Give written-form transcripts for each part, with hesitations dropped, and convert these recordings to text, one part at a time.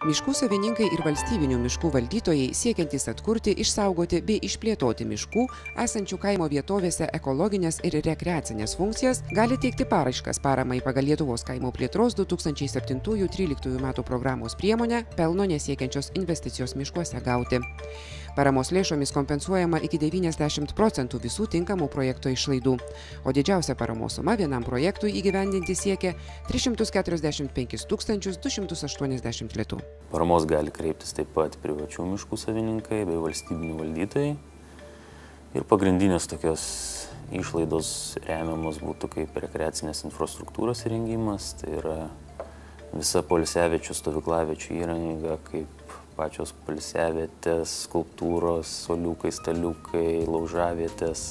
Miškų savininkai ir valstybinių miškų valdytojai siekiantys atkurti, išsaugoti bei išplėtoti miškų esančių kaimo vietovėse ekologines ir rekreacinės funkcijas gali teikti paraiškas paramai pagal Lietuvos kaimo plėtros 2007-2013 metų programos priemonę pelno nesiekiančios investicijos miškuose gauti. Paramos lėšomis kompensuojama iki 90% visų tinkamų projekto išlaidų, o didžiausia paramos suma vienam projektui įgyvendinti siekia 345 280 litų. Paramos gali kreiptis taip pat privačių miškų savininkai bei valstybinių valdytojai. Ir pagrindinės tokios išlaidos remiamos būtų kaip rekreacinės infrastruktūros įrengimas, tai yra visa poilsiaviečių, stovyklaviečio įranga, kaip pačios poilsiavietės, skulptūros, suoliukai, staliukai, laužavietės.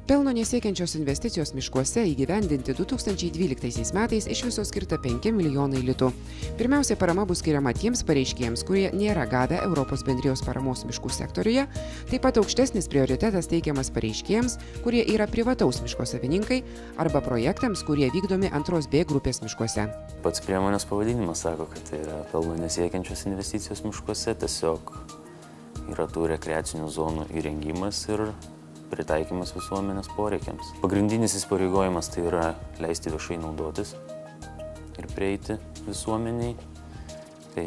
Pelno nesiekiančios investicijos miškuose įgyvendinti 2012 metais iš viso skirta 5 milijonai litų. Pirmiausia, parama bus skiriama tiems pareiškėjams, kurie nėra gavę Europos bendrijos paramos miškų sektoriuje, taip pat aukštesnis prioritetas teikiamas pareiškėjams, kurie yra privataus miško savininkai arba projektams, kurie vykdomi antros B grupės miškuose. Pats priemonės pavadinimas sako, kad tai yra pelno nesiekiančios investicijos miškuose, tiesiog yra tų rekreacinių zonų įrengimas ir pritaikymas visuomenės poreikiams. Pagrindinis įsipareigojimas tai yra leisti viešai naudotis ir prieiti visuomeniai. Tai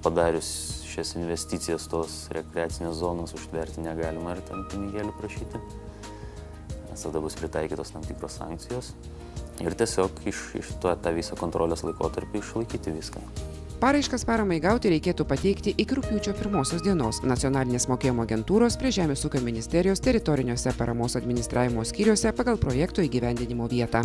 padarius šias investicijas tos rekreacinės zonos užtverti negalima ir ten pinigėlių prašyti. Nes tada bus pritaikytos tam tikros sankcijos. Ir tiesiog iš tą visą kontrolės laikotarpį išlaikyti viską. Paraiškas paramai gauti reikėtų pateikti iki rugpjūčio 1 dienos Nacionalinės mokėjimo agentūros prie Žemės ūkio ministerijos teritoriniuose paramos administravimo skyriuose pagal projekto įgyvendinimo vietą.